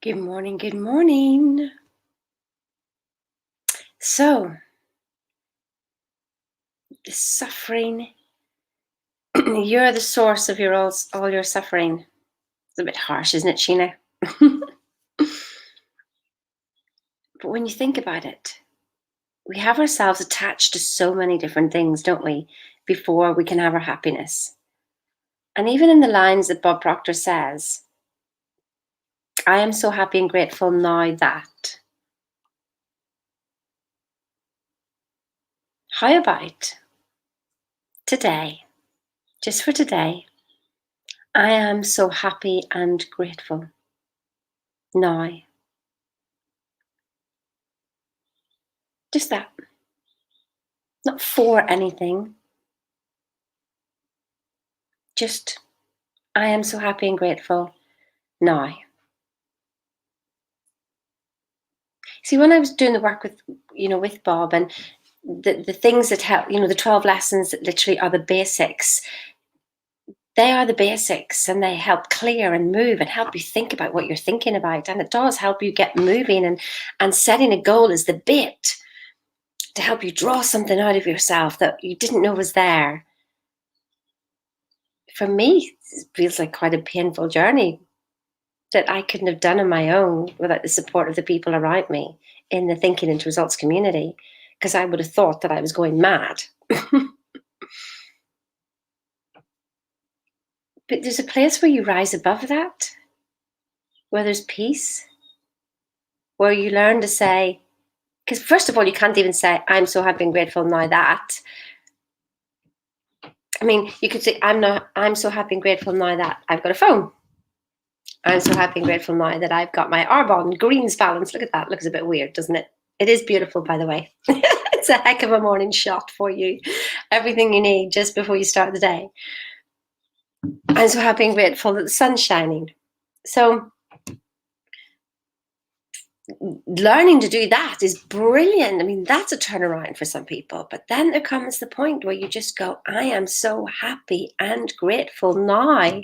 Good morning, good morning. So, the suffering, you're the source of all your suffering. It's a bit harsh, isn't it, Sheena? But when you think about it, we have ourselves attached to so many different things, don't we, before we can have our happiness. And even in the lines that Bob Proctor says, I am so happy and grateful now that. How about today, just for today, I am so happy and grateful now. Just that. Not for anything, just I am so happy and grateful now. See, when I was doing the work with Bob and the things that help, the 12 lessons that literally are the basics, they are the basics and they help clear and move and help you think about what you're thinking about. And it does help you get moving, and setting a goal is the bit to help you draw something out of yourself that you didn't know was there. For me, it feels like quite a painful journey that I couldn't have done on my own without the support of the people around me in the Thinking into Results community, because I would have thought that I was going mad. But there's a place where you rise above that, where there's peace, where you learn to say, because first of all, you can't even say, I'm so happy and grateful now that. I mean, you could say, I'm so happy and grateful now that I've got a phone. I'm so happy and grateful now that I've got my Arbonne greens balance. Look at that. Looks a bit weird, doesn't it? It is beautiful, by the way. It's a heck of a morning shot for you. Everything you need just before you start the day. I'm so happy and grateful that the sun's shining. So learning to do that is brilliant. I mean, that's a turnaround for some people. But then there comes the point where you just go, I am so happy and grateful now.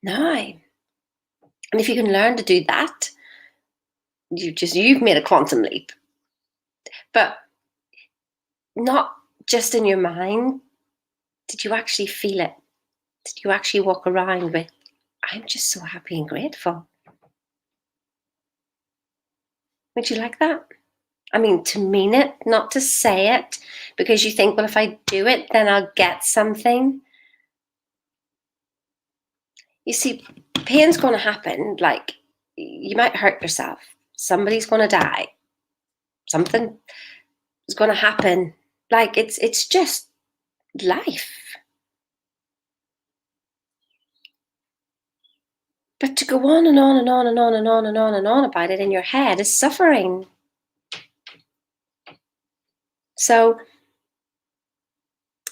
Now. And if you can learn to do that, you've made a quantum leap. But not just in your mind. Did you actually feel it? Did you actually walk around with, I'm just so happy and grateful? Would you like that? I mean, to mean it, not to say it, because you think, well, if I do it, then I'll get something. You see, pain's going to happen. Like, you might hurt yourself. Somebody's going to die. Something is going to happen. Like, it's just life. But to go on and on and on and on and on and on and on about it in your head is suffering. So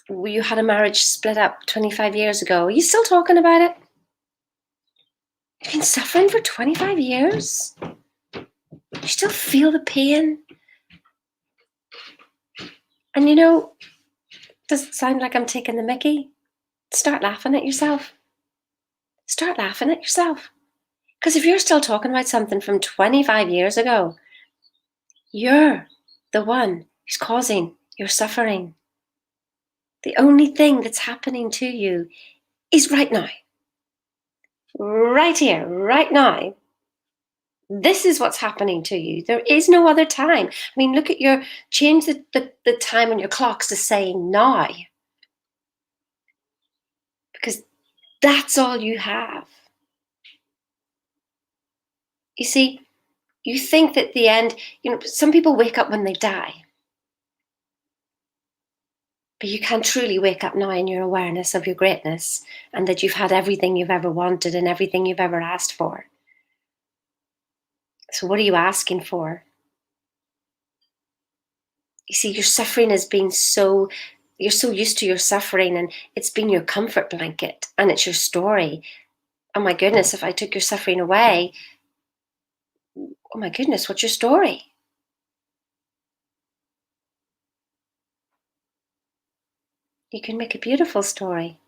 you had a marriage split up 25 years ago. Are you still talking about it? You've been suffering for 25 years? You still feel the pain? And does it sound like I'm taking the mickey? Start laughing at yourself. Start laughing at yourself. Because if you're still talking about something from 25 years ago, you're the one who's causing your suffering. The only thing that's happening to you is right now. Right here, right now. This is what's happening to you. There is no other time. I mean, look at change the time on your clocks to say now. Because that's all you have. You see, you think that the end, some people wake up when they die. But you can truly wake up now in your awareness of your greatness and that you've had everything you've ever wanted and everything you've ever asked for. So what are you asking for? You see, your suffering has been you're so used to your suffering and it's been your comfort blanket and it's your story. Oh my goodness, if I took your suffering away, oh my goodness, what's your story? You can make a beautiful story.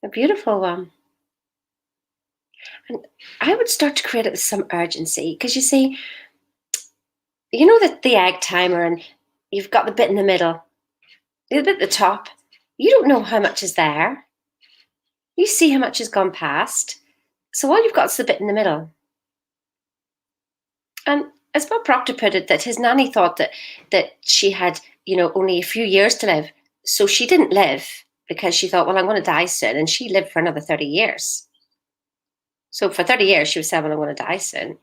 A beautiful one. And I would start to create it with some urgency, because you see, you know that the egg timer, and you've got the bit in the middle, the bit at the top. You don't know how much is there. You see how much has gone past. So all you've got is the bit in the middle. And as Bob Proctor put it, that his nanny thought that she had, only a few years to live. So she didn't live, because she thought, well, I'm going to die soon. And she lived for another 30 years. So for 30 years, she was saying, well, I'm going to die soon.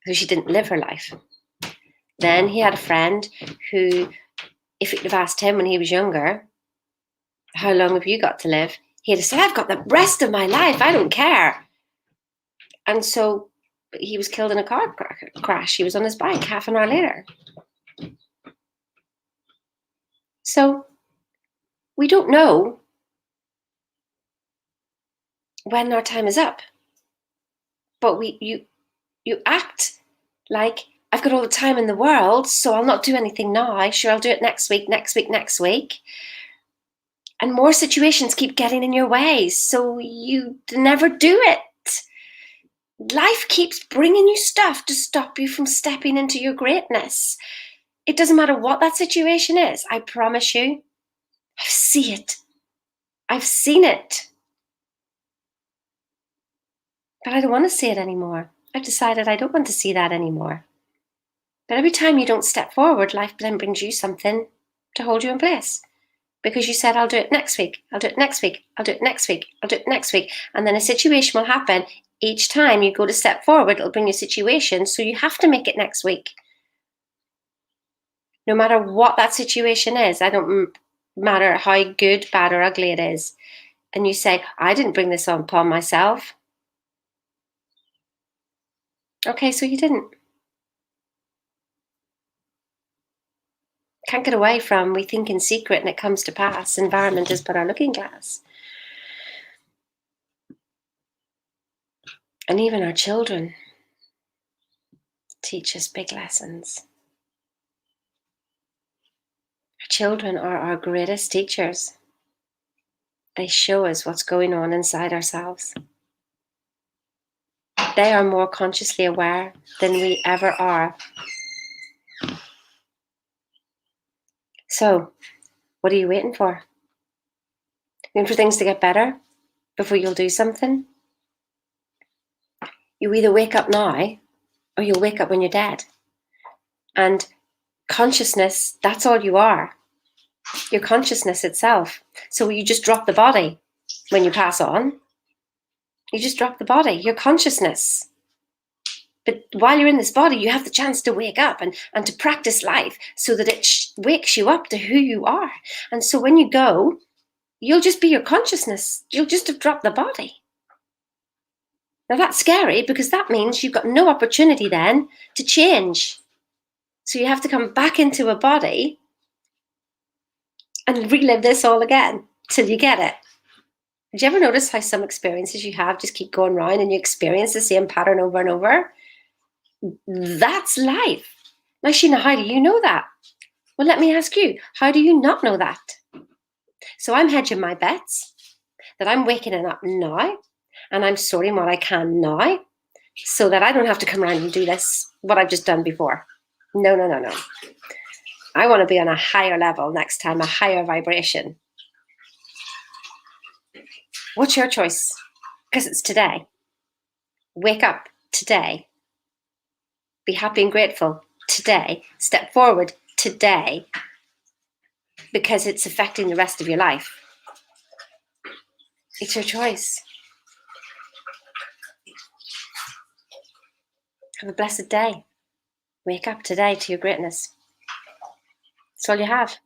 So she didn't live her life. Then he had a friend who, if you'd have asked him when he was younger, how long have you got to live? He'd have said, I've got the rest of my life. I don't care. And so he was killed in a car crash. He was on his bike half an hour later. So we don't know when our time is up. But you act like, I've got all the time in the world, so I'll not do anything now. Sure, I'll do it next week. And more situations keep getting in your way, so you never do it. Life keeps bringing you stuff to stop you from stepping into your greatness. It doesn't matter what that situation is. I promise you, I see it. I've seen it. But I don't want to see it anymore. I've decided I don't want to see that anymore. But every time you don't step forward, life then brings you something to hold you in place. Because you said, I'll do it next week. I'll do it next week. I'll do it next week. I'll do it next week. And then a situation will happen. Each time you go to step forward, it'll bring you a situation. So you have to make it next week. No matter what that situation is, I don't matter how good, bad, or ugly it is. And you say, I didn't bring this upon myself. Okay, so you didn't. Can't get away from, we think in secret and it comes to pass. Environment is but our looking glass. And even our children teach us big lessons. Our children are our greatest teachers. They show us what's going on inside ourselves. They are more consciously aware than we ever are. So, what are you waiting for? Waiting for things to get better before you'll do something? You either wake up now or you'll wake up when you're dead. And consciousness, that's all you are. Your consciousness itself. So you just drop the body when you pass on. You just drop the body, your consciousness. But while you're in this body, you have the chance to wake up and to practice life so that it wakes you up to who you are. And so when you go, you'll just be your consciousness. You'll just have dropped the body. Now that's scary, because that means you've got no opportunity then to change. So you have to come back into a body and relive this all again till you get it. Did you ever notice how some experiences you have just keep going round and you experience the same pattern over and over? That's life. Now, Sheena, how do you know that? Well, let me ask you, how do you not know that? So I'm hedging my bets that I'm waking up now and I'm sorting what I can now so that I don't have to come around and do this, what I've just done before. No. I want to be on a higher level next time, a higher vibration. What's your choice? Because it's today. Wake up today. Be happy and grateful today. Step forward today, because it's affecting the rest of your life. It's your choice. Have a blessed day. Wake up today to your greatness. That's all you have.